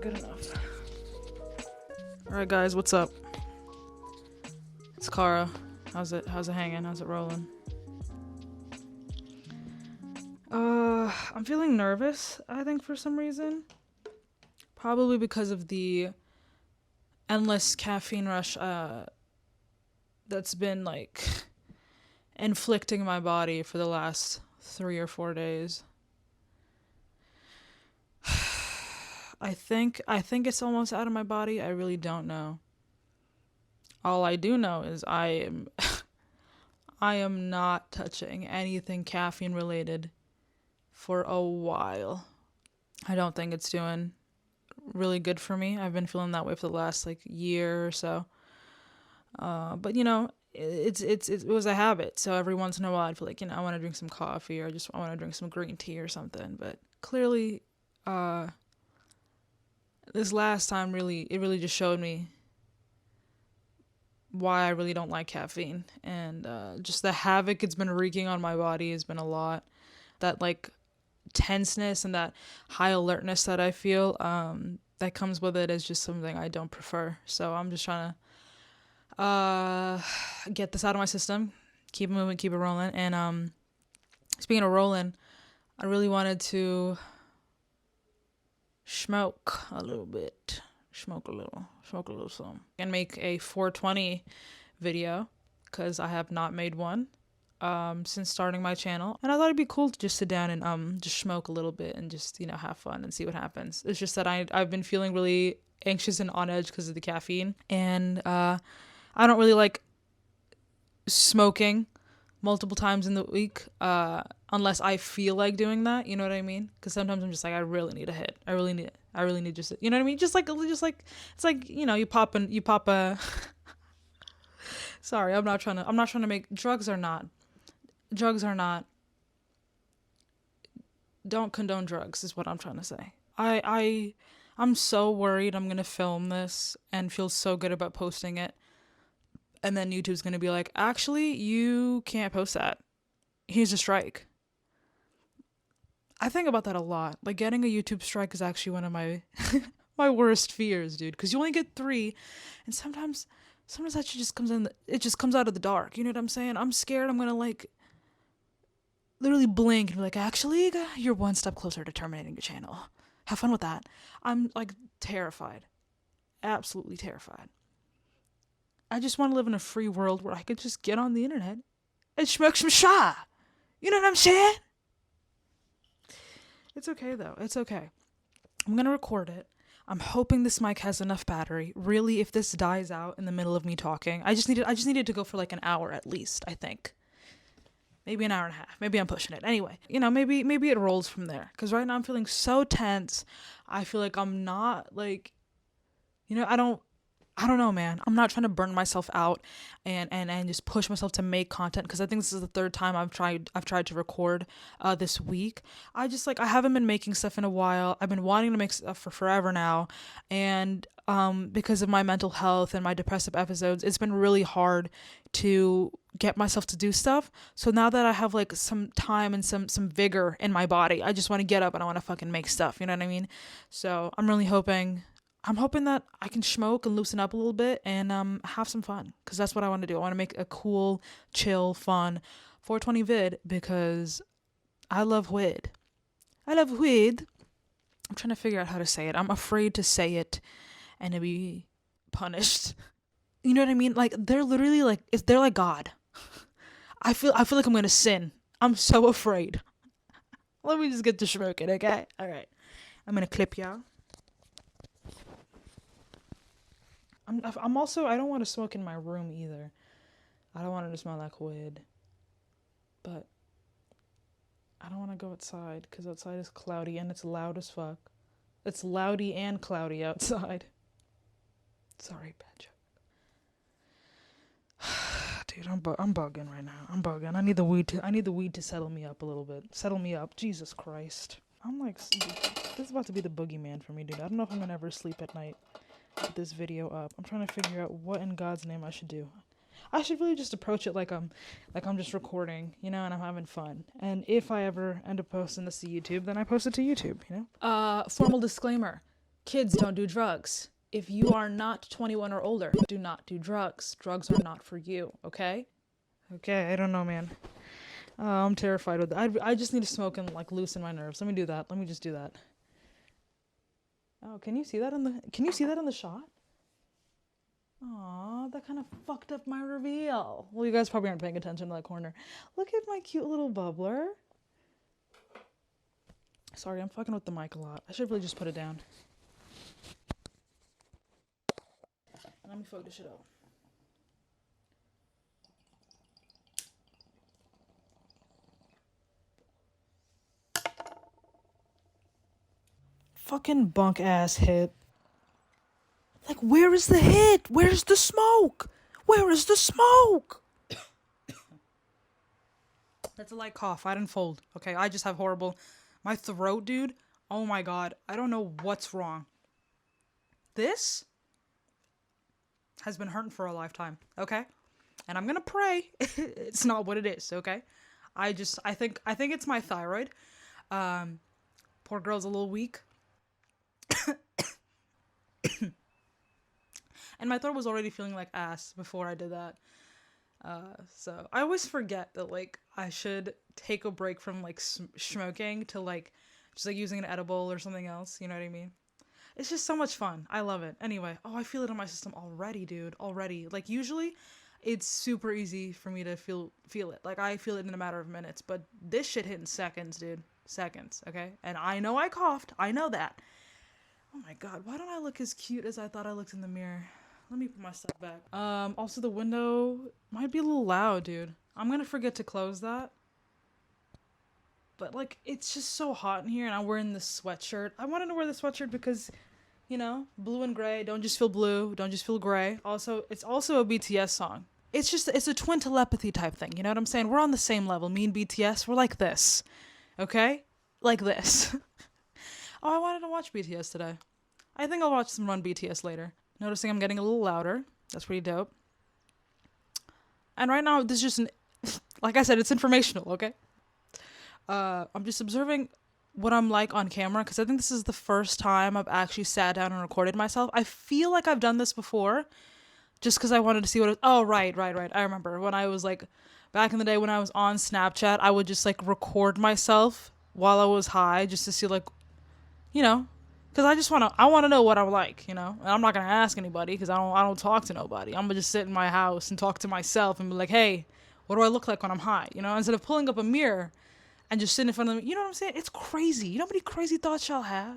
good enough. Alright guys, what's up? It's Kara. How's it hanging? How's it rolling? I'm feeling nervous, I think, for some reason. Probably because of the endless caffeine rush that's been like inflicting my body for the last 3 or 4 days. I think it's almost out of my body. I really don't know. All I do know is I am not touching anything caffeine related for a while. I don't think it's doing really good for me. I've been feeling that way for the last like year or so. But you know, it was a habit. So every once in a while I'd feel like, you know, I want to drink some coffee or I want to drink some green tea or something. But clearly, this last time it really just showed me why I really don't like caffeine, and just the havoc it's been wreaking on my body has been a lot. That like tenseness and that high alertness that I feel that comes with it is just something I don't prefer. So I'm just trying to get this out of my system, keep it moving, keep it rolling. And speaking of rolling, I really wanted to smoke a little some, and make a 420 video, because I have not made one since starting my channel, and I thought it'd be cool to just sit down and just smoke a little bit and just, you know, have fun and see what happens. It's just that I've been feeling really anxious and on edge because of the caffeine, and I don't really like smoking multiple times in the week unless I feel like doing that, you know what I mean? Because sometimes I'm just like, I really need a hit. I really need just, you know what I mean? Just like it's like, you know, you pop a sorry, I'm not trying to make drugs are not don't condone drugs is what I'm trying to say. I'm so worried I'm gonna film this and feel so good about posting it, and then YouTube's gonna be like, actually, you can't post that. Here's a strike. I think about that a lot. Like, getting a YouTube strike is actually one of my my worst fears, dude. Because you only get 3, and sometimes that shit just comes in. It just comes out of the dark. You know what I'm saying? I'm scared. I'm gonna like literally blink and be like, actually, you're one step closer to terminating your channel. Have fun with that. I'm like terrified, absolutely terrified. I just want to live in a free world where I could just get on the internet and smoke some shy. You know what I'm saying? It's okay, though. It's okay. I'm going to record it. I'm hoping this mic has enough battery. Really, if this dies out in the middle of me talking, I just needed to go for like an hour at least, I think. Maybe an hour and a half. Maybe I'm pushing it. Anyway, you know, maybe it rolls from there. Because right now I'm feeling so tense. I feel like I'm not like, you know, I don't know, man. I'm not trying to burn myself out and just push myself to make content, because I think this is the 3rd time I've tried to record this week. I haven't been making stuff in a while. I've been wanting to make stuff for forever now, and because of my mental health and my depressive episodes, it's been really hard to get myself to do stuff. So now that I have like some time and some vigor in my body, I just want to get up and I want to fucking make stuff, you know what I mean? So I'm hoping that I can smoke and loosen up a little bit and have some fun, because that's what I want to do. I want to make a cool, chill, fun 420 vid, because I love weed. I'm trying to figure out how to say it. I'm afraid to say it and to be punished. You know what I mean? Like, they're literally like, they're like God. I feel like I'm gonna sin. I'm so afraid. Let me just get to smoking, okay? All right. I'm gonna clip y'all. I'm also, I don't want to smoke in my room either. I don't want it to smell like weed. But I don't want to go outside, because outside is cloudy and it's loud as fuck. It's loudy and cloudy outside. Sorry, bad joke. Dude, I'm bugging right now. I'm bugging. I need the weed to settle me up a little bit. Settle me up. Jesus Christ. I'm like, this is about to be the boogeyman for me, dude. I don't know if I'm gonna ever sleep at night with this video up. I'm trying to figure out what in God's name I should do. I should really just approach it like I'm just recording, you know, and I'm having fun. And if I ever end up posting this to YouTube, then I post it to YouTube, you know? Formal disclaimer. Kids, don't do drugs. If you are not 21 or older, do not do drugs. Drugs are not for you, okay? Okay, I don't know, man. I'm terrified with that. I just need to smoke and like loosen my nerves. Let me do that. Let me just do that. Oh, can you see that in the shot? Aw, that kind of fucked up my reveal. Well, you guys probably aren't paying attention to that corner. Look at my cute little bubbler. Sorry, I'm fucking with the mic a lot. I should really just put it down. Let me fuck this shit up. Fucking bunk ass hit. Like, where is the hit? Where's the smoke? Where is the smoke? That's a light cough. I didn't fold. Okay, I just have horrible... My throat, dude. Oh my god. I don't know what's wrong. This has been hurting for a lifetime. Okay? And I'm gonna pray it's not what it is, okay? I think it's my thyroid. Poor girl's a little weak. And my throat was already feeling like ass before I did that. So I always forget that, like, I should take a break from, like, smoking to, like, just, like, using an edible or something else. You know what I mean? It's just so much fun. I love it. Anyway, oh, I feel it in my system already, dude. Already. Like, usually it's super easy for me to feel it. Like, I feel it in a matter of minutes. But this shit hit in seconds, dude. Seconds, okay? And I know I coughed. I know that. Oh my god, why don't I look as cute as I thought I looked in the mirror? Let me put my stuff back. Also the window might be a little loud, dude. I'm gonna forget to close that. But, like, it's just so hot in here, and I'm wearing this sweatshirt. I wanted to wear the sweatshirt because, you know, blue and gray. Don't just feel blue. Don't just feel gray. Also, it's also a BTS song. It's a twin telepathy type thing. You know what I'm saying? We're on the same level. Me and BTS, we're like this. Okay? Like this. Oh, I wanted to watch BTS today. I think I'll watch some Run BTS later. Noticing I'm getting a little louder. That's pretty dope. And right now, this is just like I said, it's informational, okay? I'm just observing what I'm like on camera, because I think this is the first time I've actually sat down and recorded myself. I feel like I've done this before, just because I wanted to see what it was. Oh, right. I remember when I was, like, back in the day when I was on Snapchat, I would just, like, record myself while I was high, just to see, like, you know, because I want to know what I'm like, you know, and I'm not going to ask anybody, because I don't talk to nobody. I'm going to just sit in my house and talk to myself and be like, hey, what do I look like when I'm high, you know, instead of pulling up a mirror and just sitting in front of me. You know what I'm saying? It's crazy. You know how many crazy thoughts y'all have?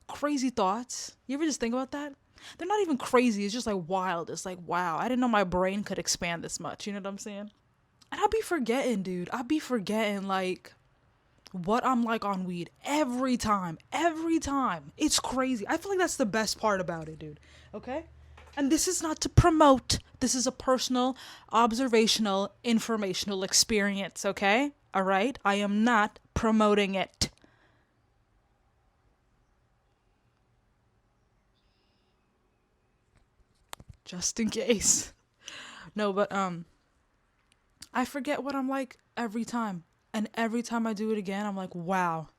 Crazy thoughts. You ever just think about that? They're not even crazy. It's just like wild. It's like, wow, I didn't know my brain could expand this much. You know what I'm saying? And I'll be forgetting, dude. I'll be forgetting, like, what I'm like on weed every time. It's crazy. I feel like that's the best part about it, dude. Okay? And this is not to promote. This is a personal, observational, informational experience, okay? All right? I am not promoting it. Just in case. No, but I forget what I'm like every time. And every time I do it again, I'm like, wow.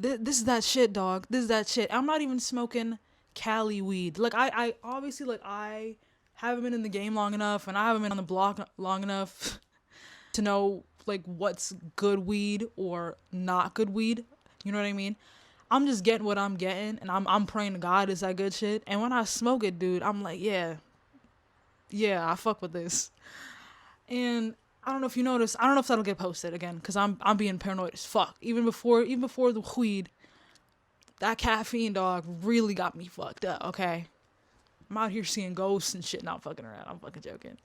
This is that shit, dog. This is that shit. I'm not even smoking Cali weed. Like, I obviously, like, I haven't been in the game long enough, and I haven't been on the block long enough to know, like, what's good weed or not good weed. You know what I mean? I'm just getting what I'm getting, and I'm praying to God it's that good shit. And when I smoke it, dude, I'm like, yeah, I fuck with this. And I don't know if you notice. I don't know if that'll get posted again, because I'm being paranoid as fuck. Even before the weed, that caffeine, dog, really got me fucked up. Okay, I'm out here seeing ghosts and shit. Not fucking around. I'm fucking joking.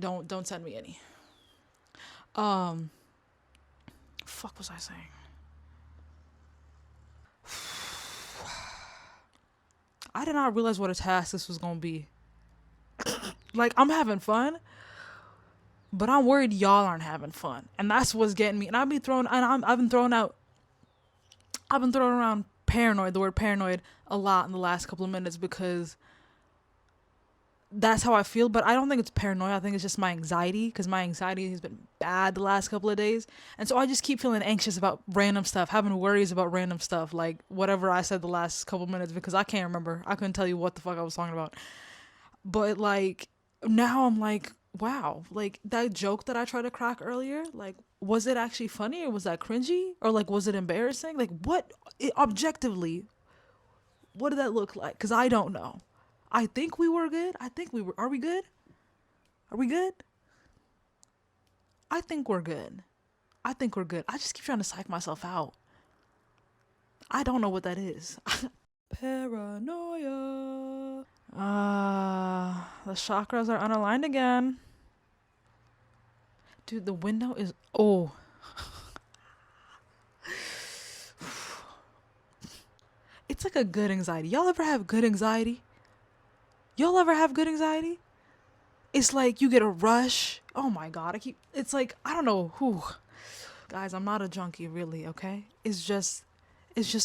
Don't send me any. Fuck was I saying? I did not realize what a task this was gonna be. Like, I'm having fun, but I'm worried y'all aren't having fun, and that's what's getting me. And I've been throwing around paranoid, the word paranoid, a lot in the last couple of minutes, because that's how I feel, but I don't think it's paranoia. I think it's just my anxiety, because my anxiety has been bad the last couple of days. And so I just keep feeling anxious about random stuff, having worries about random stuff, like whatever I said the last couple minutes, because I can't remember. I couldn't tell you what the fuck I was talking about. But like now I'm like, wow, like that joke that I tried to crack earlier, like was it actually funny, or was that cringy, or like was it embarrassing? Like objectively, what did that look like? Because I don't know. I think we were good. I think we were. Are we good? Are we good? I think we're good. I think we're good. I just keep trying to psych myself out. I don't know what that is. Paranoia. The chakras are unaligned again. Dude, the window is... Oh. It's like a good anxiety. Y'all ever have good anxiety? Y'all ever have good anxiety? It's like you get a rush. Oh my God. It's like, I don't know who. Guys, I'm not a junkie really, okay? It's just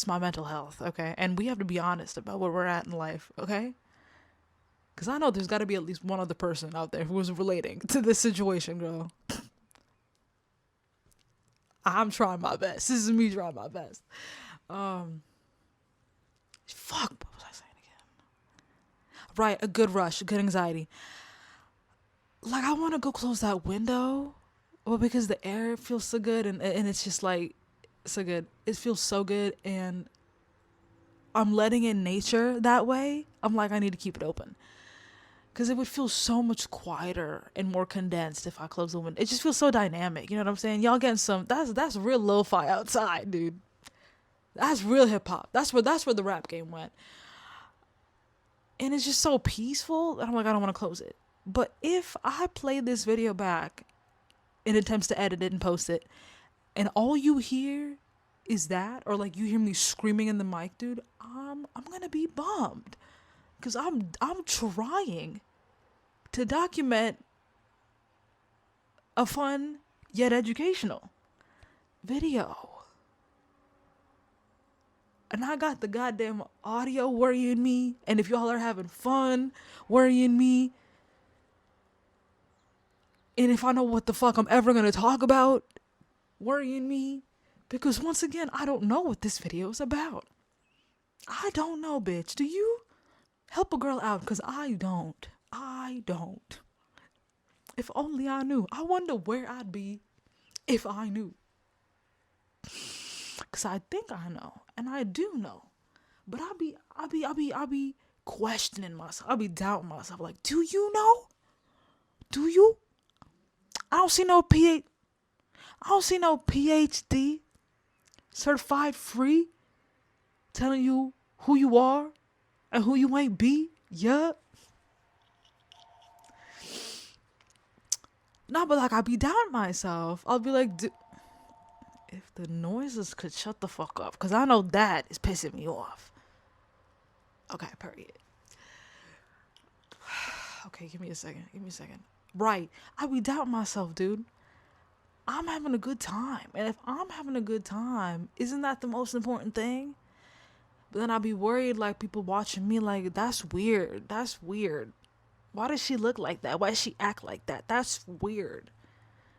my mental health, okay? And we have to be honest about where we're at in life, okay? Because I know there's got to be at least one other person out there who is relating to this situation, girl. I'm trying my best. This is me trying my best. Fuck, what was I saying again? Right, a good rush, a good anxiety. Like, I want to go close that window, well, because the air feels so good, and it's just like so good. It feels so good, and I'm letting in nature that way. I'm like, I need to keep it open, because it would feel so much quieter and more condensed if I close the window. It just feels so dynamic. You know what I'm saying? Y'all getting some, that's real lo-fi outside, dude. That's real hip hop. That's where the rap game went. And it's just so peaceful that I'm like, I don't want to close it. But if I play this video back in attempts to edit it and post it, and all you hear is that, or like you hear me screaming in the mic, dude, I'm gonna be bummed. Cause I'm trying to document a fun yet educational video. And I got the goddamn audio worrying me. And if y'all are having fun worrying me, and if I know what the fuck I'm ever gonna talk about worrying me, because once again, I don't know what this video is about. I don't know, bitch. Do you? Help a girl out, because I don't. If only I knew. I wonder where I'd be if I knew. Because I think I know, and I do know, but I'll be questioning myself. I'll be doubting myself. Like, do you know? Do you? I don't see no PhD certified free telling you who you are and who you ain't be. Yeah. No, but like, I'll be doubting myself. I'll be like, if the noises could shut the fuck up, because I know that is pissing me off. Okay, period. Okay, give me a second. Right. I be doubting myself, dude. I'm having a good time. And if I'm having a good time, isn't that the most important thing? But then I'll be worried, like, people watching me, like, that's weird. Why does she look like that? Why does she act like that? That's weird.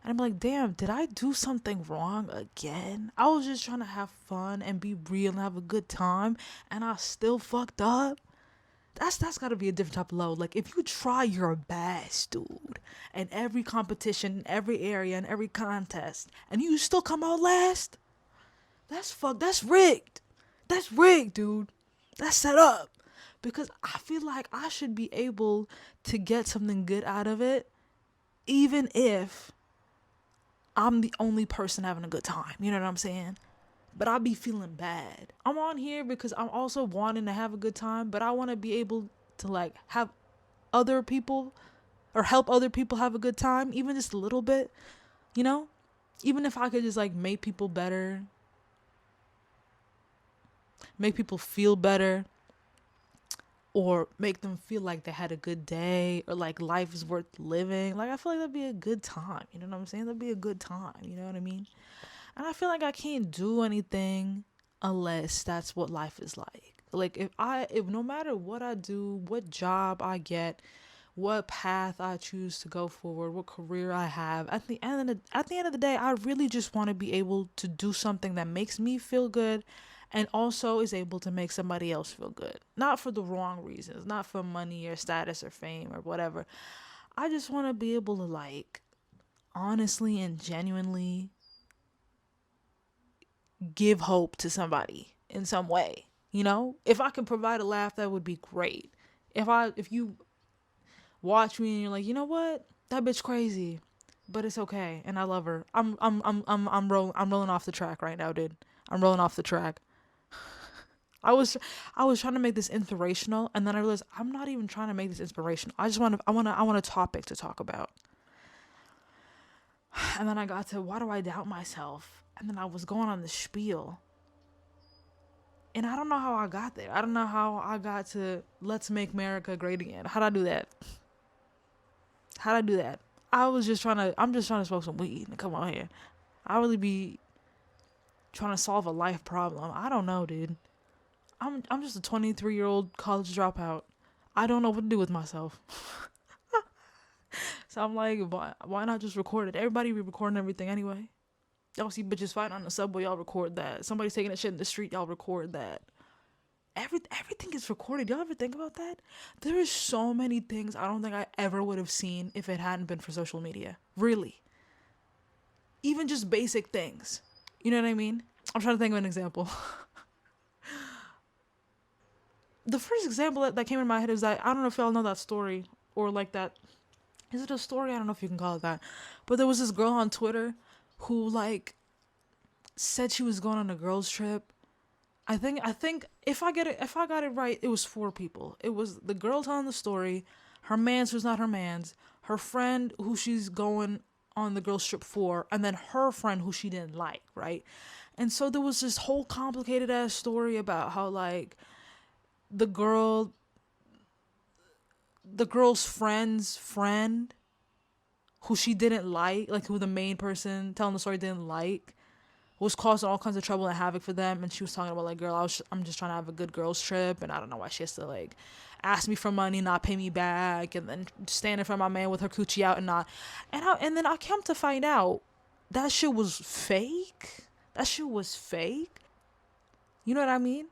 And I'm like, damn, did I do something wrong again? I was just trying to have fun and be real and have a good time, and I still fucked up. That's gotta be a different type of load. Like, if you try your best, dude, in every competition, in every area, in every contest, and you still come out last, that's rigged. That's rigged, dude. That's set up. Because I feel like I should be able to get something good out of it, even if I'm the only person having a good time. You know what I'm saying? But I be feeling bad. I'm on here because I'm also wanting to have a good time, but I want to be able to like have other people or help other people have a good time, even just a little bit, you know? Even if I could just like make people better, make people feel better, or make them feel like they had a good day, or like life is worth living. Like, I feel like that'd be a good time. You know what I'm saying? That'd be a good time. You know what I mean? And I feel like I can't do anything unless that's what life is like. Like, if no matter what I do, what job I get, what path I choose to go forward, what career I have. At the end of the day, I really just want to be able to do something that makes me feel good and also is able to make somebody else feel good. Not for the wrong reasons, not for money or status or fame or whatever. I just want to be able to, like, honestly and genuinely give hope to somebody in some way. You know, if I could provide a laugh, that would be great. If you watch me and you're like, you know what, that bitch crazy, but it's okay, and I love her. I'm rolling off the track right now, dude. I'm rolling off the track. I was trying to make this inspirational, and then I realized I'm not even trying to make this inspirational. I want a topic to talk about. And then I got to, why do I doubt myself? And then I was going on the spiel. And I don't know how I got there. I don't know how I got to let's make America great again. How'd I do that? I'm just trying to smoke some weed and come on here. I really be trying to solve a life problem. I don't know, dude. I'm just a 23-year-old college dropout. I don't know what to do with myself. So I'm like, why not just record it? Everybody be recording everything anyway. Y'all see bitches fighting on the subway, y'all record that. Somebody's taking a shit in the street, y'all record that. Everything is recorded. Y'all ever think about that? There is so many things I don't think I ever would have seen if it hadn't been for social media. Really. Even just basic things. You know what I mean? I'm trying to think of an example. The first example that came in my head is that, I don't know if y'all know that story, or like that. Is it a story? I don't know if you can call it that. But there was this girl on Twitter who, like, said she was going on a girls trip. I think if I got it right, it was 4 people. It was the girl telling the story, her mans who's not her mans, her friend who she's going on the girls trip for, and then her friend who she didn't like, right? And so there was this whole complicated ass story about how, like, the girl's friend's friend who she didn't like who the main person telling the story didn't like, was causing all kinds of trouble and havoc for them. And she was talking about, like, girl, I'm just trying to have a good girls trip, and I don't know why she has to, like, ask me for money, not pay me back, and then stand in front of my man with her coochie out and not. And then I came to find out that shit was fake. That shit was fake. You know what I mean?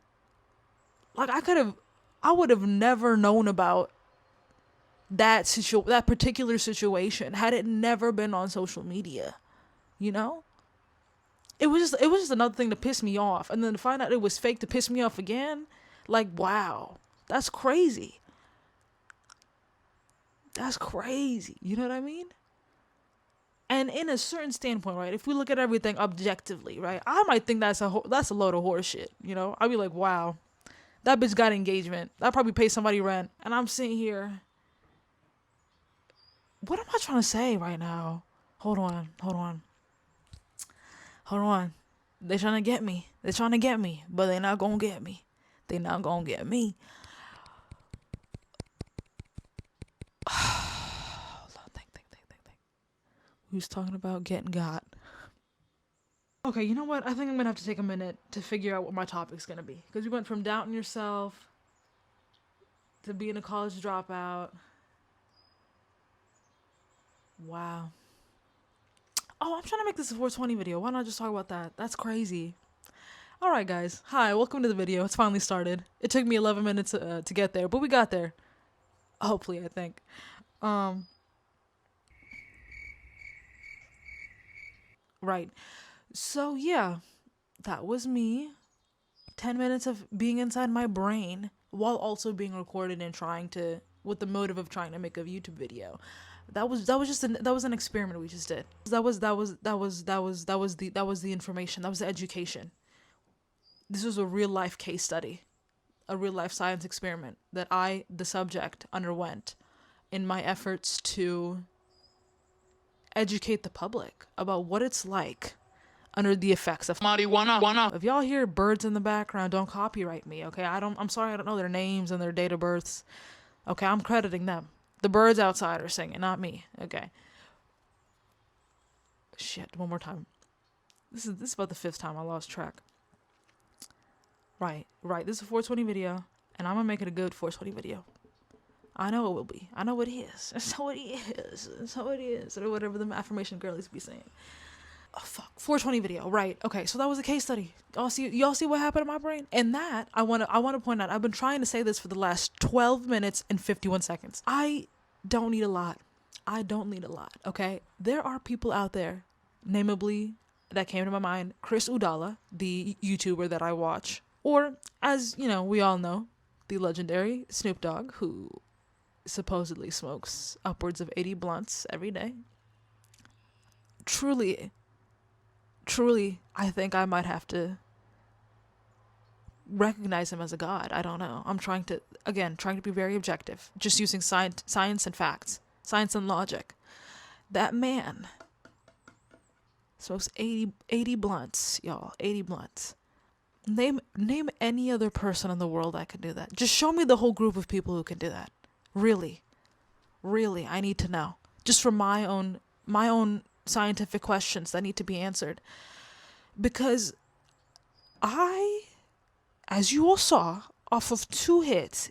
Like, I would have never known about that particular situation had it never been on social media. You know? It was just another thing to piss me off, and then to find out it was fake to piss me off again. Like, wow, that's crazy. That's crazy. You know what I mean? And in a certain standpoint, right? If we look at everything objectively, right? I might think that's a load of horse shit. You know? I'd be like, wow, that bitch got engagement. That probably pays somebody rent, and I'm sitting here. What am I trying to say right now? Hold on. They trying to get me. But they not gonna get me. Hold on, think. We was talking about getting got. Okay, you know what? I think I'm gonna have to take a minute to figure out what my topic's gonna be. Because we went from doubting yourself to being a college dropout. Wow. Oh, I'm trying to make this a 420 video. Why not just talk about that? That's crazy. Alright, guys. Hi, welcome to the video. It's finally started. It took me 11 minutes to get there, but we got there. Hopefully, I think. Right. So, yeah. That was me. 10 minutes of being inside my brain while also being recorded and with the motive of trying to make a YouTube video. That was an experiment we just did. That was the information. That was the education. This was a real life case study, a real life science experiment that I, the subject, underwent in my efforts to educate the public about what it's like under the effects of marijuana. If y'all hear birds in the background, don't copyright me, okay? I'm sorry I don't know their names and their date of births. Okay, I'm crediting them. The birds outside are singing, not me. Okay. Shit, one more time. This is about the 5th time I lost track. Right. This is a 420 video, and I'm gonna make it a good 420 video. I know it will be. I know it is. That's how it is. That's how it is. Or whatever the affirmation girlies be saying. Oh, fuck. 420 video. Right. Okay. So that was a case study. Y'all see what happened in my brain? And that, I want to point out, I've been trying to say this for the last 12 minutes and 51 seconds. I don't need a lot. Okay? There are people out there, namely, that came to my mind, Chris Udala, the YouTuber that I watch, or, as, we all know, the legendary Snoop Dogg, who supposedly smokes upwards of 80 blunts every day. Truly, I think I might have to recognize him as a god. I don't know. I'm trying to be very objective, just using science and facts, science and logic. That man smokes 80 blunts, y'all, 80 blunts. Name any other person in the world that can do that. Just show me the whole group of people who can do that. Really, I need to know. Just for my own scientific questions that need to be answered. Because as you all saw, off of 2 hits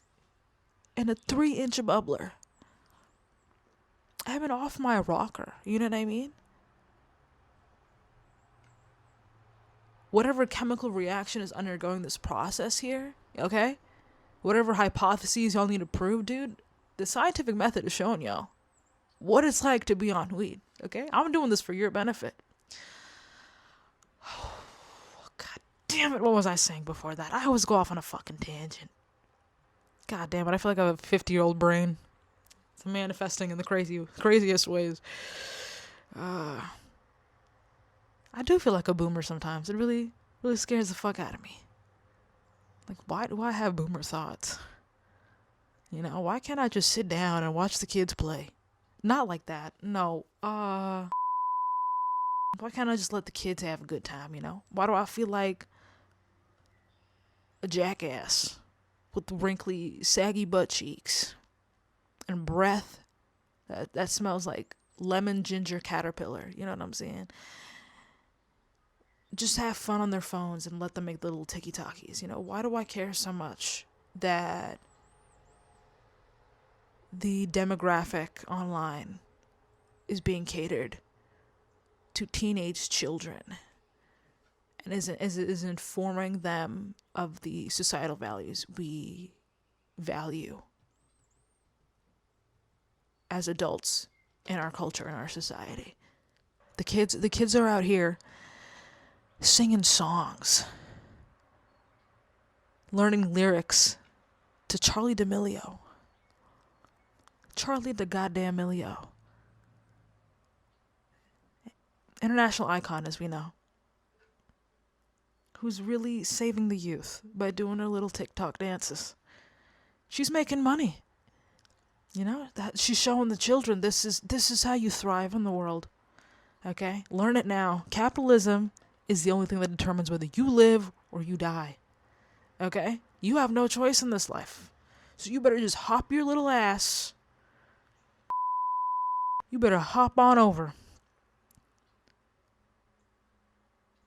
and a 3-inch bubbler, I've been off my rocker. You know what I mean? Whatever chemical reaction is undergoing this process here, okay? Whatever hypotheses y'all need to prove, dude, the scientific method is showing y'all what it's like to be on weed, okay? I'm doing this for your benefit. God damn it, what was I saying before that? I always go off on a fucking tangent. God damn it, I feel like I have a 50-year-old brain. It's manifesting in the craziest ways. I do feel like a boomer sometimes. It really scares the fuck out of me. Like, why do I have boomer thoughts? Why can't I just sit down and watch the kids play? Not like that. No. Why can't I just let the kids have a good time, Why do I feel like a jackass with wrinkly, saggy butt cheeks and breath that smells like lemon ginger caterpillar? You know what I'm saying? Just have fun on their phones and let them make little tiki-takis. Why do I care so much that the demographic online is being catered to teenage children and is informing them of the societal values we value as adults in our culture, in our society? The kids are out here singing songs, learning lyrics to Charlie D'Amelio. Charlie the goddamn Milio. International icon, as we know. Who's really saving the youth by doing her little TikTok dances. She's making money. That she's showing the children this is how you thrive in the world. Okay? Learn it now. Capitalism is the only thing that determines whether you live or you die. Okay? You have no choice in this life. So you better just hop your little ass. You better hop on over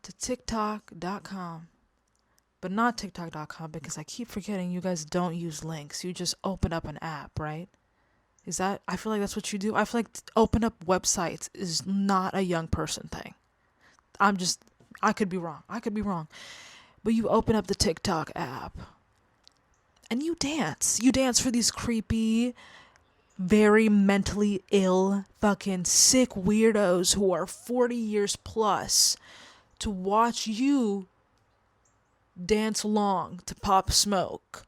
to TikTok.com. But not TikTok.com, because I keep forgetting you guys don't use links. You just open up an app, right? I feel like that's what you do. I feel like open up websites is not a young person thing. I could be wrong. But you open up the TikTok app and you dance. You dance for these creepy, very mentally ill, fucking sick weirdos who are 40 years plus to watch you dance along to Pop Smoke.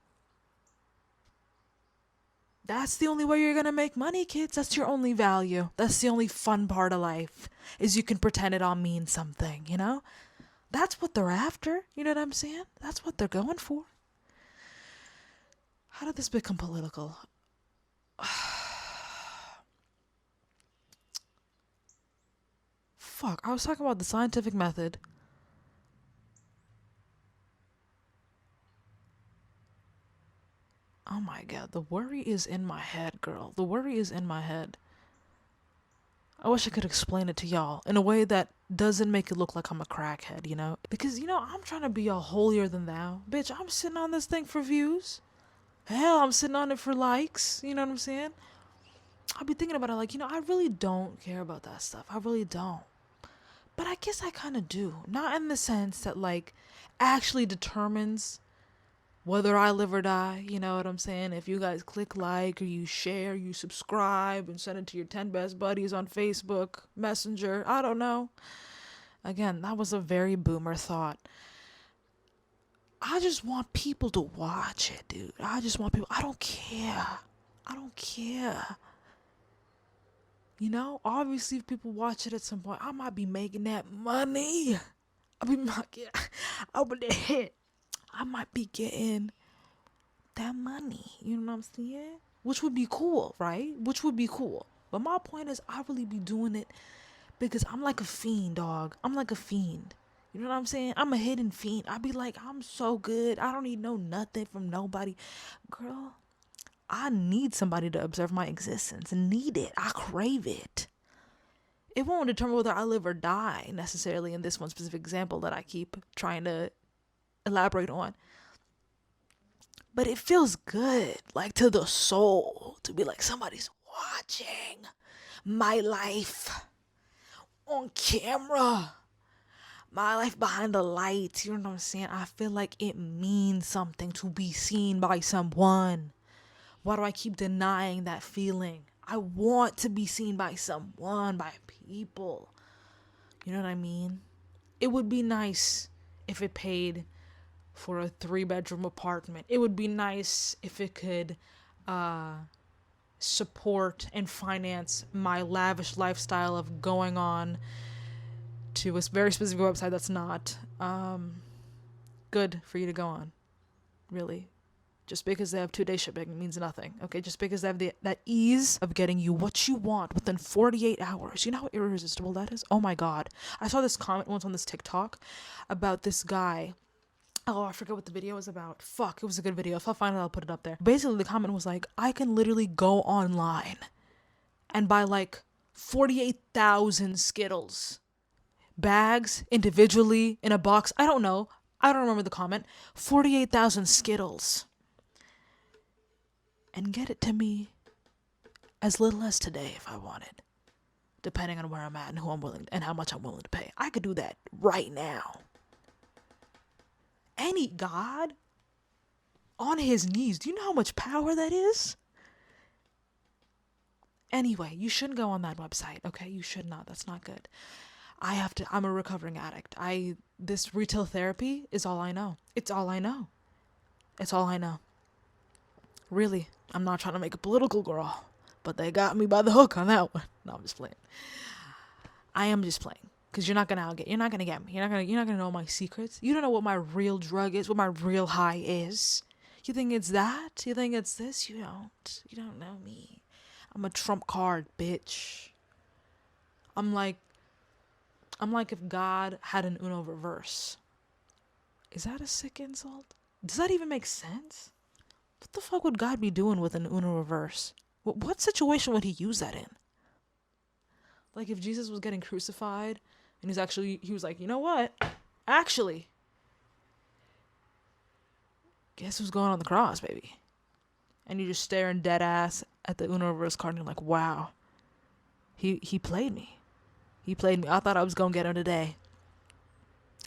That's the only way you're gonna make money, kids. That's your only value. That's the only fun part of life, is you can pretend it all means something, That's what they're after. You know what I'm saying? That's what they're going for. How did this become political? Fuck, I was talking about the scientific method. Oh my god, the worry is in my head, girl. The worry is in my head. I wish I could explain it to y'all in a way that doesn't make it look like I'm a crackhead, Because, I'm trying to be all holier than thou. Bitch, I'm sitting on this thing for views. Hell, I'm sitting on it for likes. You know what I'm saying? I'll be thinking about it like, I really don't care about that stuff. I really don't. But I guess I kind of do. Not in the sense that, like, actually determines whether I live or die. You know what I'm saying? If you guys click like or you share, you subscribe and send it to your 10 best buddies on Facebook, Messenger. I don't know. Again, that was a very boomer thought. I just want people to watch it, dude. I just want people. I don't care. I don't care. Obviously, if people watch it at some point, I might be making that money. I might be getting that money. You know what I'm saying? Which would be cool, right? Which would be cool. But my point is, I really be doing it because I'm like a fiend, dog. I'm like a fiend. You know what I'm saying? I'm a hidden fiend. I be like, I'm so good. I don't need nothing from nobody. Girl, I need somebody to observe my existence. Need it. I crave it. It won't determine whether I live or die necessarily in this one specific example that I keep trying to elaborate on. But it feels good, like to the soul, to be like somebody's watching my life on camera. My life behind the lights, you know what I'm saying? I feel like it means something to be seen by someone. Why do I keep denying that feeling? I want to be seen by someone, by people. You know what I mean? It would be nice if it paid for a 3-bedroom apartment. It would be nice if it could support and finance my lavish lifestyle of going on to a very specific website that's not good for you to go on. Really. Just because they have 2-day shipping means nothing. Okay, just because they have that ease of getting you what you want within 48 hours. You know how irresistible that is? Oh my God. I saw this comment once on this TikTok about this guy. Oh, I forget what the video was about. Fuck, it was a good video. If I find it, I'll put it up there. Basically, the comment was like, I can literally go online and buy like 48,000 Skittles. Bags, individually, in a box. I don't know. I don't remember the comment. 48,000 Skittles. And get it to me as little as today if I wanted. Depending on where I'm at and who I'm willing and how much I'm willing to pay. I could do that right now. Any God on his knees. Do you know how much power that is? Anyway, you shouldn't go on that website, okay? You should not. That's not good. I'm a recovering addict. This retail therapy is all I know. It's all I know. It's all I know. Really, I'm not trying to make a political girl, but they got me by the hook on that one. No, I'm just playing. I am just playing. Because you're not gonna get me. You're not gonna know my secrets. You don't know what my real drug is, what my real high is. You think it's that? You think it's this? You don't know me. I'm a trump card, bitch. I'm like if God had an Uno reverse. Is that a sick insult? Does that even make sense? What the fuck would God be doing with an Uno reverse? What situation would he use that in? Like if Jesus was getting crucified and he was like, you know what? Actually, guess who's going on the cross, baby? And you're just staring dead ass at the Uno reverse card and you're like, wow, he played me. He played me. I thought I was going to get him today.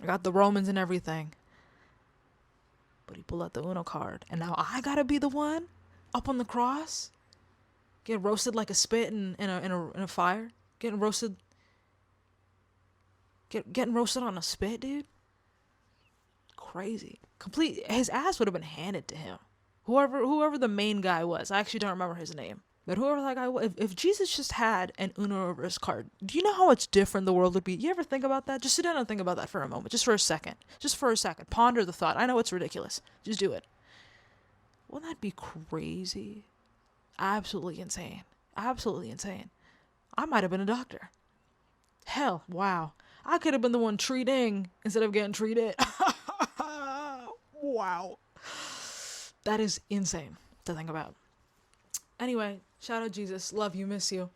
I got the Romans and everything. But he pulled out the Uno card. And now I got to be the one up on the cross? Get roasted like a spit in a fire? Getting roasted on a spit, dude? Crazy. His ass would have been handed to him. Whoever the main guy was. I actually don't remember his name. But whoever that guy was, if Jesus just had an Uno reverse card, do you know how much different the world would be? You ever think about that? Just sit down and think about that for a moment. Just for a second. Ponder the thought. I know it's ridiculous. Just do it. Wouldn't that be crazy? Absolutely insane. Absolutely insane. I might have been a doctor. Hell, wow. I could have been the one treating instead of getting treated. Wow. That is insane to think about. Anyway, shout out Jesus. Love you. Miss you.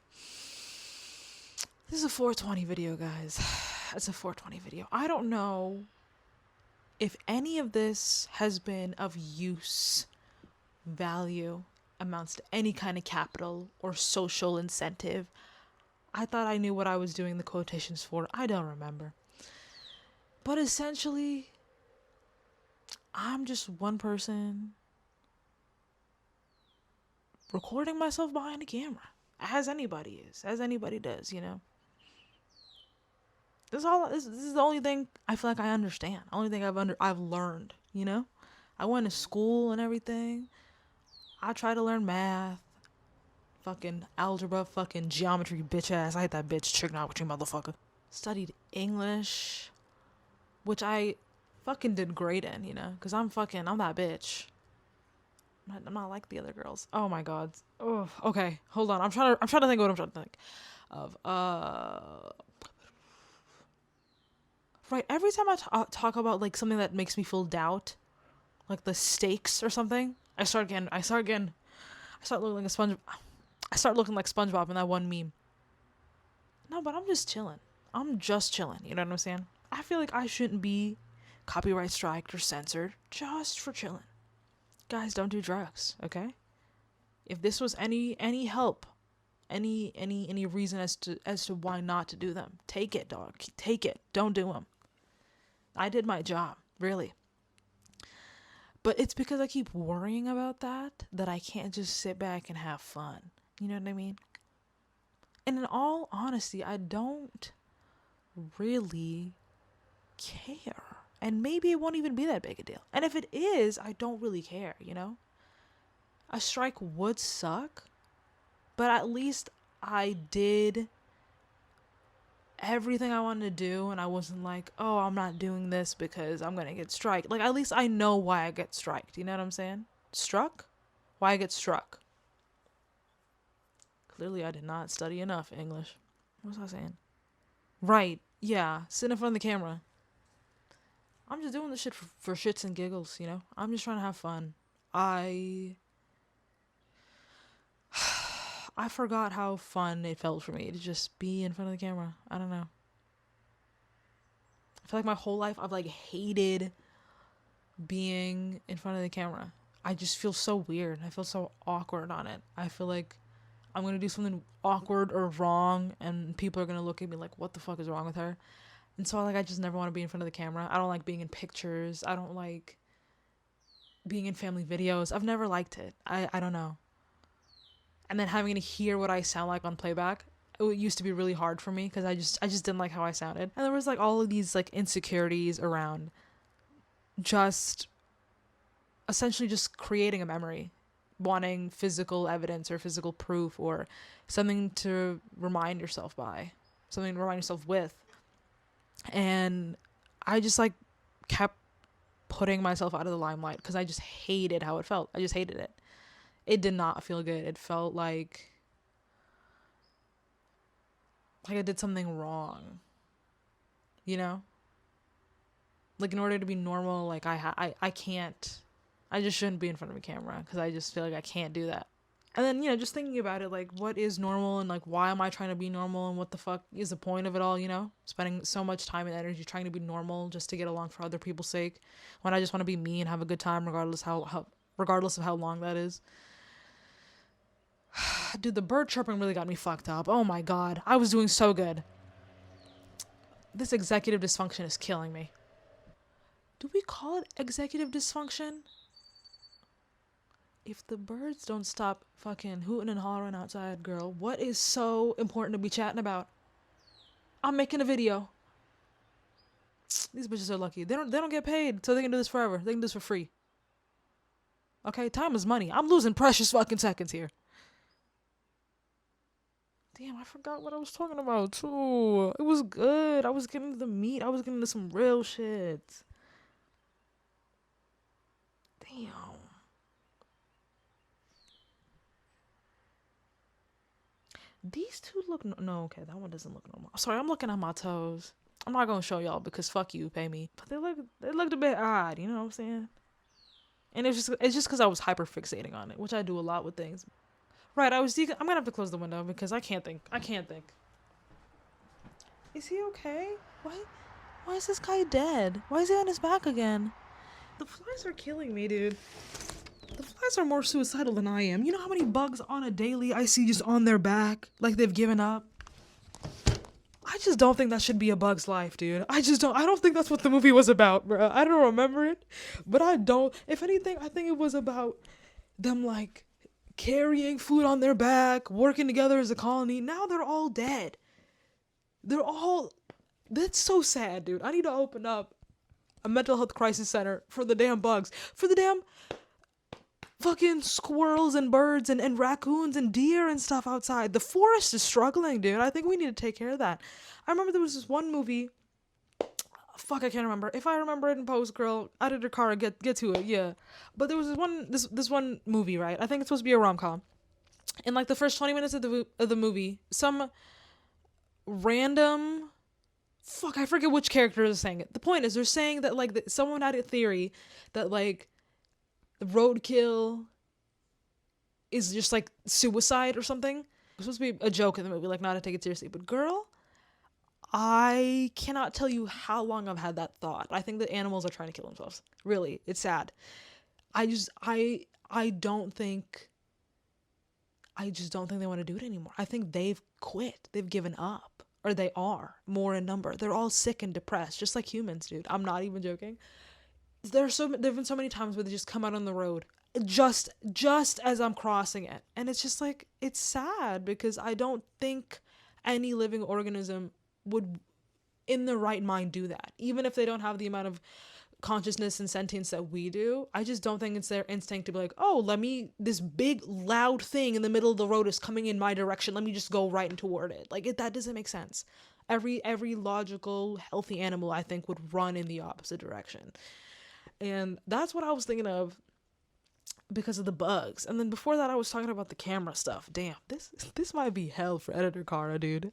This is a 420 video, guys. It's a 420 video. I don't know if any of this has been of use value amounts to any kind of capital or social incentive. I thought I knew what I was doing the quotations for. I don't remember. But essentially, I'm just one person recording myself behind a camera, as anybody is, as anybody does, you know. This is the only thing I feel like I understand. Only thing I've learned, you know. I went to school and everything. I tried to learn math, fucking algebra, fucking geometry, bitch ass. I hate that bitch trigonometry motherfucker. Studied English, which I fucking did great in, you know, because I'm that bitch. I'm not like the other girls. Oh my god. Oh, okay. Hold on. I'm trying to think of what I'm trying to think of. Right. Every time I talk about like something that makes me feel doubt, like the stakes or something, I start looking like a sponge. I start looking like SpongeBob in that one meme. No, but I'm just chilling. You know what I'm saying? I feel like I shouldn't be copyright striked or censored just for chilling. Guys, don't do drugs, okay? If this was any help, any reason as to why not to do them, take it, dog. Take it. Don't do them. I did my job, really. But it's because I keep worrying about that I can't just sit back and have fun. You know what I mean? And in all honesty, I don't really care. And maybe it won't even be that big a deal. And if it is, I don't really care, you know? A strike would suck, but at least I did everything I wanted to do, and I wasn't like, oh, I'm not doing this because I'm gonna get striked. Like, at least I know why I get striked, you know what I'm saying? Struck? Why I get struck. Clearly I did not study enough English. What was I saying? Right, yeah, sit in front of the camera. I'm just doing this shit for shits and giggles, you know? I'm just trying to have fun. I forgot how fun it felt for me to just be in front of the camera. I don't know. I feel like my whole life I've like hated being in front of the camera. I just feel so weird. I feel so awkward on it. I feel like I'm going to do something awkward or wrong and people are going to look at me like, what the fuck is wrong with her? And so I just never want to be in front of the camera. I don't like being in pictures. I don't like being in family videos. I've never liked it. I don't know. And then having to hear what I sound like on playback, it used to be really hard for me because I just didn't like how I sounded. And there was like all of these like insecurities around just essentially just creating a memory, wanting physical evidence or physical proof or something to remind yourself with. And I just like kept putting myself out of the limelight because I just hated how it felt. I just hated it. It did not feel good. It felt like I did something wrong. You know? Like in order to be normal, like I can't. I just shouldn't be in front of a camera because I just feel like I can't do that. And then, you know, just thinking about it, like, what is normal and, like, why am I trying to be normal and what the fuck is the point of it all, you know? Spending so much time and energy trying to be normal just to get along for other people's sake when I just want to be me and have a good time regardless of how long that is. Dude, the bird chirping really got me fucked up. Oh my god. I was doing so good. This executive dysfunction is killing me. Do we call it executive dysfunction? If the birds don't stop fucking hooting and hollering outside, girl, what is so important to be chatting about? I'm making a video. These bitches are lucky. They don't get paid, so they can do this forever. They can do this for free. Okay, time is money. I'm losing precious fucking seconds here. Damn, I forgot what I was talking about too. It was good. I was getting to the meat. I was getting to some real shit. Damn. These two look no, okay, that one doesn't look normal. Sorry, I'm looking at my toes. I'm not gonna show y'all because fuck you, pay me. But they looked a bit odd, you know what I'm saying? And it's just because I was hyper fixating on it, which I do a lot with things. Right, I'm gonna have to close the window because I can't think. Is he okay? Why is this guy dead? Why is he on his back again? The flies are killing me, dude. The flies are more suicidal than I am. You know how many bugs on a daily I see just on their back, like they've given up? I just don't think that should be a bug's life, dude. I don't think that's what the movie was about, bro. I don't remember it, but I don't. If anything, I think it was about them, like, carrying food on their back, working together as a colony. Now they're all dead. They're all... That's so sad, dude. I need to open up a mental health crisis center for the damn bugs. For the damn fucking squirrels and birds and raccoons and deer and stuff outside. The forest is struggling, dude. I think we need to take care of that. I remember there was this one movie. Fuck, I can't remember. If I remember it in post, girl, editor Kara, get to it, yeah. But there was this one movie, right? I think it's supposed to be a rom-com. In like the first 20 minutes of the movie, some random... Fuck, I forget which character is saying it. The point is, they're saying that, like, someone had a theory that, like, roadkill is just like suicide or something. It's supposed to be a joke in the movie, like not to take it seriously. But girl, I cannot tell you how long I've had that thought. I think that animals are trying to kill themselves. Really, it's sad. I just don't think they want to do it anymore. I think they've quit. They've given up, or they are more in number. They're all sick and depressed, just like humans, dude. I'm not even joking. There've been so many times where they just come out on the road just as I'm crossing it, and it's just like, it's sad because I don't think any living organism would in their right mind do that, even if they don't have the amount of consciousness and sentience that we do. I just don't think it's their instinct to be like, oh, this big loud thing in the middle of the road is coming in my direction, let me just go right toward it. Like, that doesn't make sense. Every logical healthy animal, I think, would run in the opposite direction. And that's what I was thinking of because of the bugs. And then before that, I was talking about the camera stuff. Damn, this might be hell for editor Kara, dude.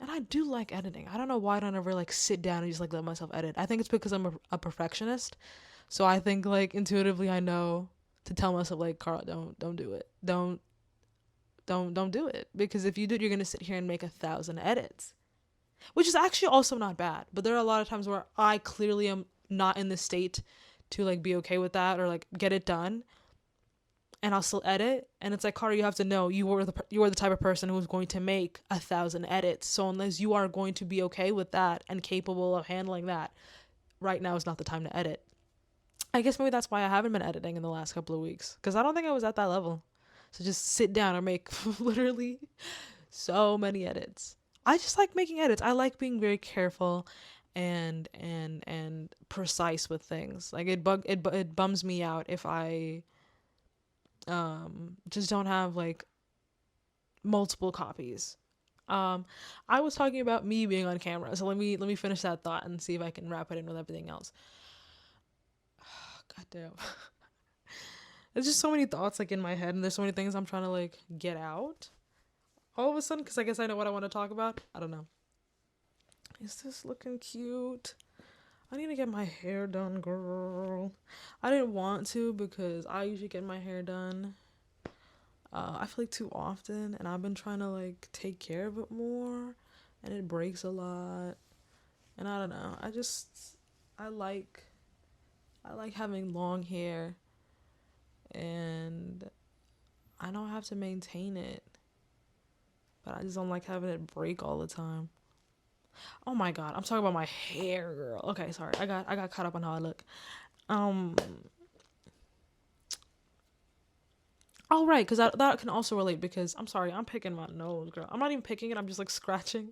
I do like editing. I don't know why I don't ever like sit down and just like let myself edit. I think it's because I'm a perfectionist. So I think like intuitively I know to tell myself like, Carl, don't do it. Don't do it. Because if you do it, you're gonna sit here and make 1,000 edits. Which is actually also not bad. But there are a lot of times where I clearly am not in the state to like be okay with that or like get it done. And I'll still edit, and it's like, Carter, you have to know you are the type of person who's going to make 1,000 edits. So unless you are going to be okay with that and capable of handling that, right now is not the time to edit. I guess maybe that's why I haven't been editing in the last couple of weeks, because I don't think I was at that level. So just sit down and make literally so many edits. I just like making edits. I like being very careful and precise with things. Like it bums me out if I just don't have like multiple copies. I was talking about me being on camera, so let me finish that thought and see if I can wrap it in with everything else. God damn. There's just so many thoughts like in my head, and there's so many things I'm trying to like get out all of a sudden, because I guess I know what I want to talk about. I don't know. Is this looking cute? I need to get my hair done, girl. I didn't want to because I usually get my hair done I feel like too often, and I've been trying to like take care of it more, and it breaks a lot. And I don't know. I like having long hair, and I don't have to maintain it, but I just don't like having it break all the time. Oh my god, I'm talking about my hair, girl. Okay, sorry. I got caught up on how I look. Oh right, because that can also relate, because I'm sorry, I'm picking my nose, girl. I'm not even picking it. I'm just like scratching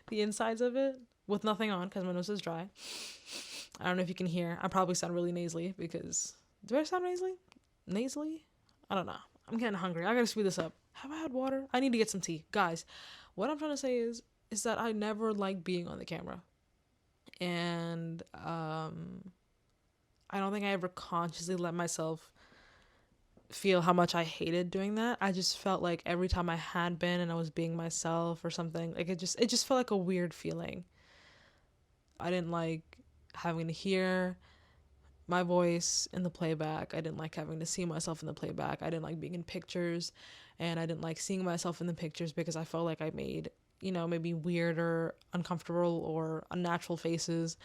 the insides of it with nothing on because my nose is dry. I don't know if you can hear. I probably sound really nasally because... Do I sound nasally? I don't know. I'm getting hungry. I gotta speed this up. Have I had water? I need to get some tea. Guys, what I'm trying to say is that I never like being on the camera. And I don't think I ever consciously let myself feel how much I hated doing that. I just felt like every time I had been and I was being myself or something, like it just felt like a weird feeling. I didn't like having to hear my voice in the playback. I didn't like having to see myself in the playback. I didn't like being in pictures, and I didn't like seeing myself in the pictures because I felt like I made, maybe weird or uncomfortable or unnatural faces,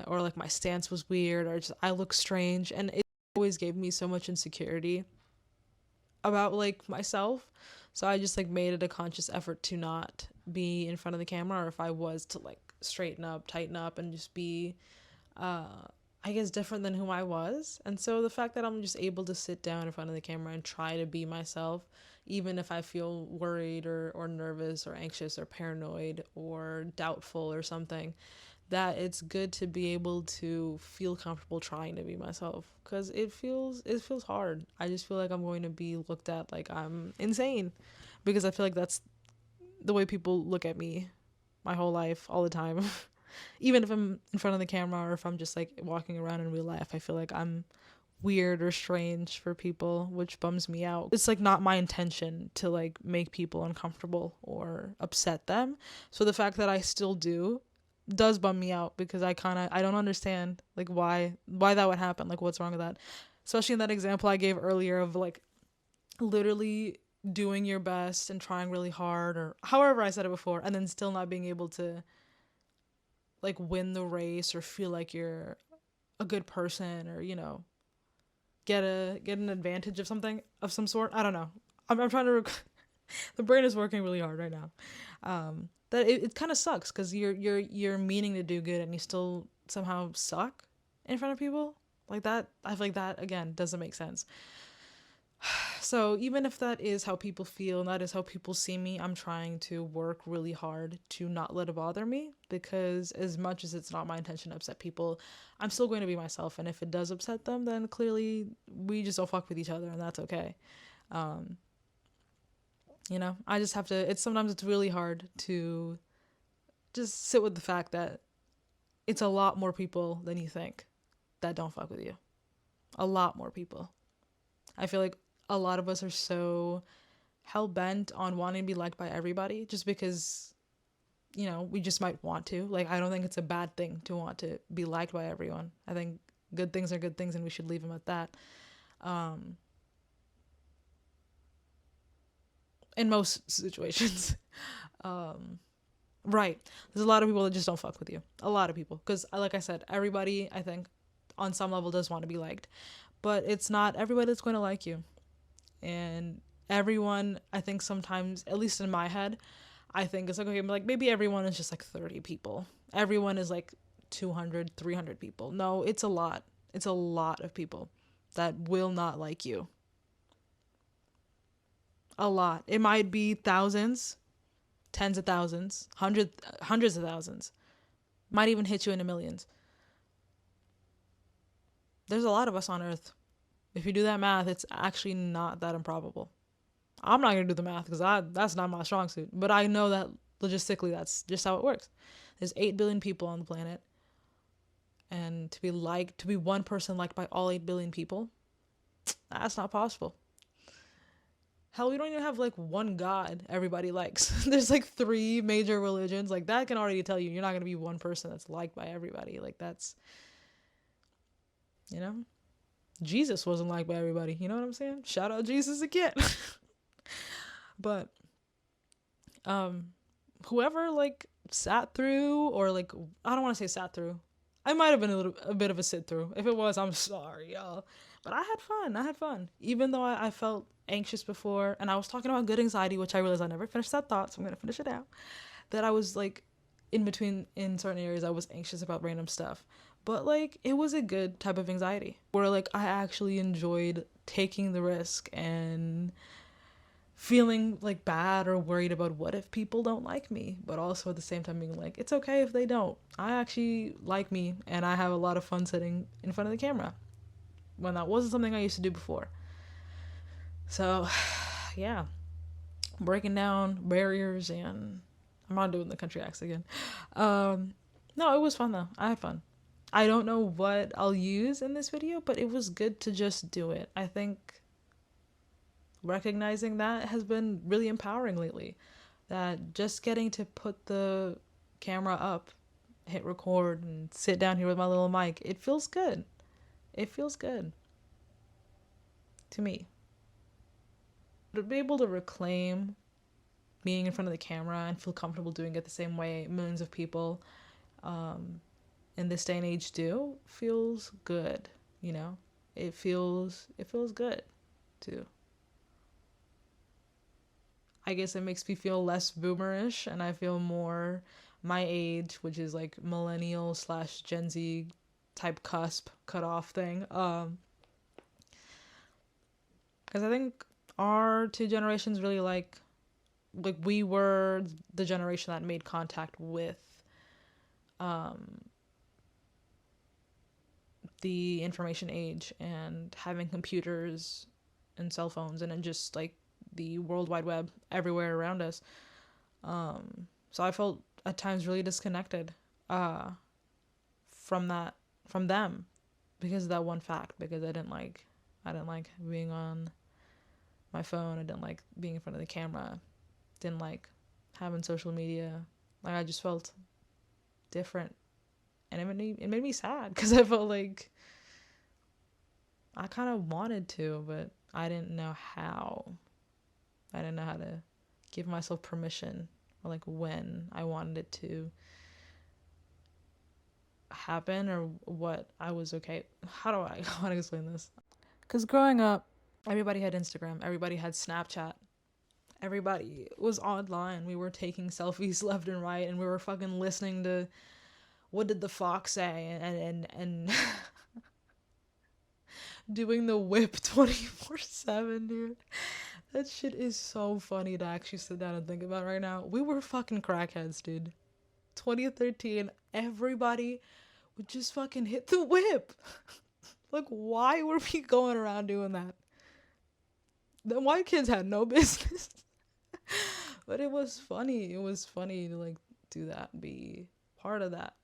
or like my stance was weird, or just I look strange, and it always gave me so much insecurity about like myself. So I just like made it a conscious effort to not be in front of the camera, or if I was, to like straighten up, tighten up, and just be I guess different than who I was. And so the fact that I'm just able to sit down in front of the camera and try to be myself, even if I feel worried or nervous or anxious or paranoid or doubtful or something, that it's good to be able to feel comfortable trying to be myself, because it feels hard. I just feel like I'm going to be looked at like I'm insane, because I feel like that's the way people look at me my whole life, all the time. Even if I'm in front of the camera, or if I'm just like walking around in real life, I feel like I'm weird or strange for people, which bums me out. It's like not my intention to like make people uncomfortable or upset them. So the fact that I still do does bum me out, because I don't understand like why that would happen. Like, what's wrong with that? Especially in that example I gave earlier of like literally doing your best and trying really hard, or however I said it before, and then still not being able to like win the race or feel like you're a good person, or get an advantage of something of some sort. I don't know. I'm trying to the brain is working really hard right now. That it kind of sucks, because you're meaning to do good and you still somehow suck in front of people like that. I feel like that again doesn't make sense. So even if that is how people feel and that is how people see me, I'm trying to work really hard to not let it bother me, because as much as it's not my intention to upset people, I'm still going to be myself. And if it does upset them, then clearly we just don't fuck with each other, and that's okay. I just have to, sometimes it's really hard to just sit with the fact that it's a lot more people than you think that don't fuck with you. A lot more people. I feel like a lot of us are so hell-bent on wanting to be liked by everybody, just because, we just might want to. Like, I don't think it's a bad thing to want to be liked by everyone. I think good things are good things, and we should leave them at that. In most situations. Right. There's a lot of people that just don't fuck with you. A lot of people. Because, like I said, everybody, I think, on some level does want to be liked. But it's not everybody that's going to like you. And everyone, I think sometimes, at least in my head, I think it's like, okay, like maybe everyone is just like 30 people. Everyone is like 200, 300 people. No, it's a lot. It's a lot of people that will not like you. A lot. It might be thousands, tens of thousands, hundreds of thousands. Might even hit you in the millions. There's a lot of us on Earth. If you do that math, it's actually not that improbable. I'm not going to do the math, because that's not my strong suit. But I know that logistically that's just how it works. There's 8 billion people on the planet. And to be one person liked by all 8 billion people, that's not possible. Hell, we don't even have like one God everybody likes. There's like 3 major religions. Like, that can already tell you're not going to be one person that's liked by everybody. Like, that's, Jesus wasn't liked by everybody. You know what I'm saying? Shout out Jesus again. But whoever like sat through, or like, I don't want to say sat through. I might have been a bit of a sit through. If it was, I'm sorry, y'all. But I had fun. Even though I felt anxious before, and I was talking about good anxiety, which I realized I never finished that thought, so I'm going to finish it out. That I was like, in between, in certain areas, I was anxious about random stuff. But like, it was a good type of anxiety, where like I actually enjoyed taking the risk and feeling like bad or worried about what if people don't like me, but also at the same time being like, it's okay if they don't. I actually like me, and I have a lot of fun sitting in front of the camera, when that wasn't something I used to do before. So yeah, breaking down barriers, and I'm not doing the country accent again. No, it was fun though. I had fun. I don't know what I'll use in this video, but it was good to just do it. I think recognizing that has been really empowering lately. That just getting to put the camera up hit record and sit down here with my little mic. It feels good. It feels good to me. To be able to reclaim being in front of the camera and feel comfortable doing it the same way millions of people in this day and age do feels good, you know? It feels good too. I guess it makes me feel less boomerish, and I feel more my age, which is like millennial / Gen Z type cutoff thing. Because I think our two generations really like we were the generation that made contact with the information age and having computers and cell phones and then just like the World Wide Web everywhere around us. So I felt at times really disconnected from them because of that one fact, because I didn't like being on my phone. I didn't like being in front of the camera. Didn't like having social media. Like, I just felt different, and it made me sad because I felt like I kind of wanted to, but I didn't know how. I didn't know how to give myself permission, or like when I wanted it to happen, or what I was okay. How do I want to explain this? Because growing up, everybody had Instagram, everybody had Snapchat, everybody was online. We were taking selfies left and right, and we were fucking listening to What Did the Fox Say, and doing the whip 24/7, dude. That shit is so funny to actually sit down and think about right now. We were fucking crackheads, dude. 2013, everybody would just fucking hit the whip. Like, why were we going around doing that? The white kids had no business. But it was funny. It was funny to like do that, be part of that.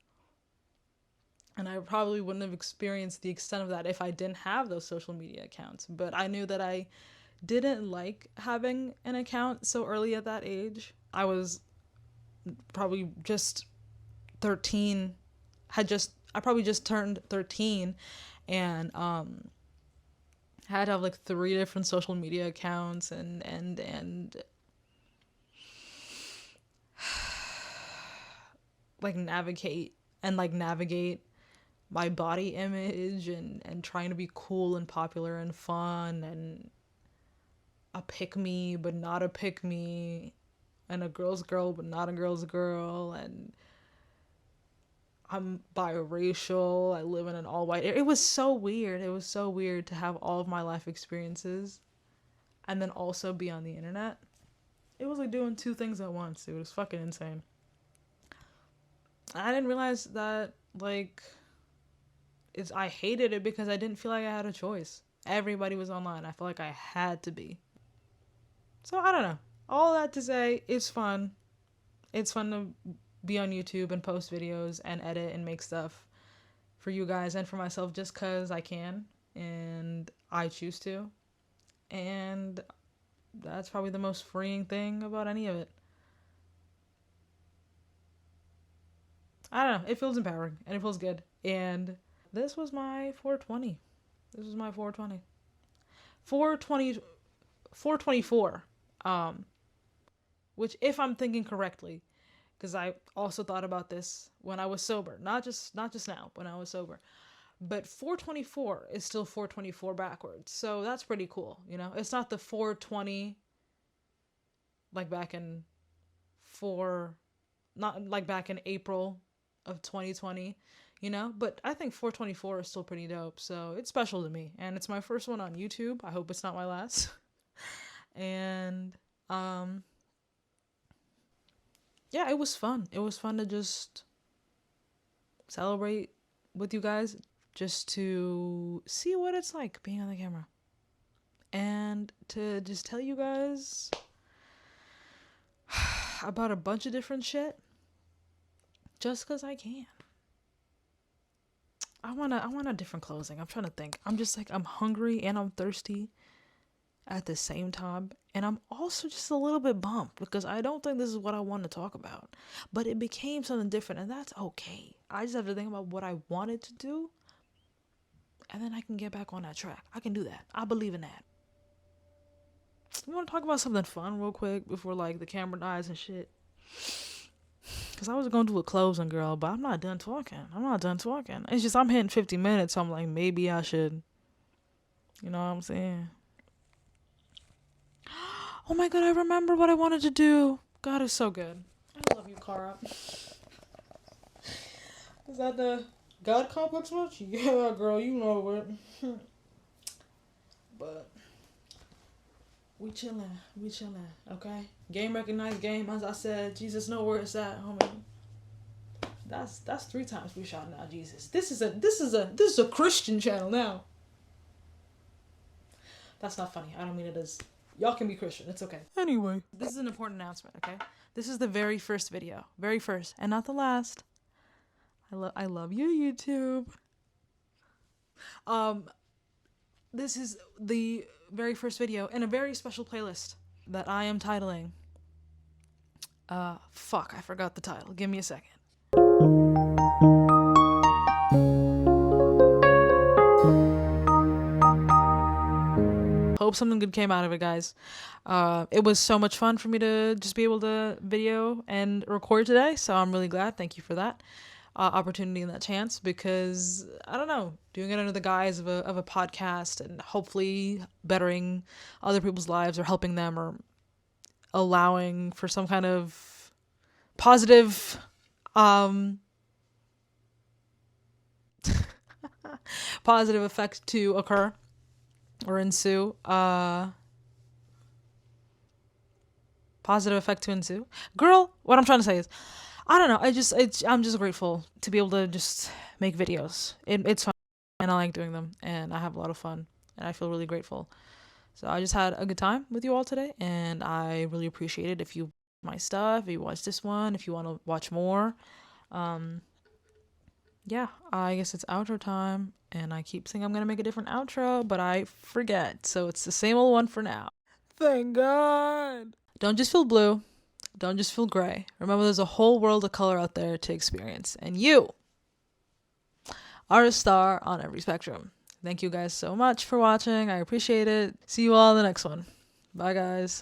And I probably wouldn't have experienced the extent of that if I didn't have those social media accounts. But I knew that I didn't like having an account so early at that age. I was probably just 13. I probably just turned 13, and had to have like 3 different social media accounts and like navigate my body image and trying to be cool and popular and fun and a pick me but not a pick me, and a girl's girl but not a girl's girl, and I'm biracial, I live in an all white area. It was so weird. It was so weird to have all of my life experiences and then also be on the internet. It was like doing 2 things at once. It was fucking insane. I didn't realize that, like, I hated it because I didn't feel like I had a choice. Everybody was online. I felt like I had to be. So I don't know. All that to say, it's fun. It's fun to be on YouTube and post videos and edit and make stuff for you guys and for myself just because I can and I choose to. And that's probably the most freeing thing about any of it. I don't know. It feels empowering and it feels good. And this was my 420. This was my 420. 424. Which, if I'm thinking correctly, because I also thought about this when I was sober, not just now, when I was sober. But 424 is still 424 backwards, so that's pretty cool, you know? It's not the 420 like back in April of 2020, you know? But I think 424 is still pretty dope, so it's special to me, and it's my first one on YouTube. I hope it's not my last. And yeah, it was fun. It was fun to just celebrate with you guys, just to see what it's like being on the camera, and to just tell you guys about a bunch of different shit just because I can. I want a different closing. I'm trying to think. I'm just like, I'm hungry and I'm thirsty, at the same time. And I'm also just a little bit bummed because I don't think this is what I want to talk about. But it became something different, and that's okay. I just have to think about what I wanted to do, and then I can get back on that track. I can do that. I believe in that. You want to talk about something fun real quick before like the camera dies and shit? Because I was going to do a closing, girl, but I'm not done talking. It's just I'm hitting 50 minutes, so I'm like, maybe I should. You know what I'm saying? Oh my god, I remember what I wanted to do. God is so good. I love you, Cara. Is that the God complex much? Yeah, girl, you know it. But we chillin', okay? Game recognized game, as I said. Jesus know where it's at, homie. That's 3 times we shouting out Jesus. This is a Christian channel now. That's not funny. I don't mean it as y'all can be Christian. It's okay. Anyway, this is an important announcement, okay? This is the very first video. Very first, and not the last. I love you, YouTube. This is the very first video in a very special playlist that I am titling. Fuck, I forgot the title. Give me a second. Hope something good came out of it, guys. It was so much fun for me to just be able to video and record today, so I'm really glad. Thank you for that opportunity and that chance, because I don't know, doing it under the guise of a podcast and hopefully bettering other people's lives or helping them or allowing for some kind of positive positive effect to occur or ensue. Positive effect to ensue. Girl, what I'm trying to say is, I don't know. I'm just grateful to be able to just make videos. It's fun, and I like doing them, and I have a lot of fun, and I feel really grateful. So I just had a good time with you all today, and I really appreciate it. If you my stuff, if you watch this one, if you want to watch more, yeah, I guess it's outro time, and I keep saying I'm gonna make a different outro, but I forget, so it's the same old one for now. Thank God. Don't just feel blue. Don't just feel gray. Remember, there's a whole world of color out there to experience, and you are a star on every spectrum. Thank you guys so much for watching. I appreciate it. See you all in the next one. Bye, guys.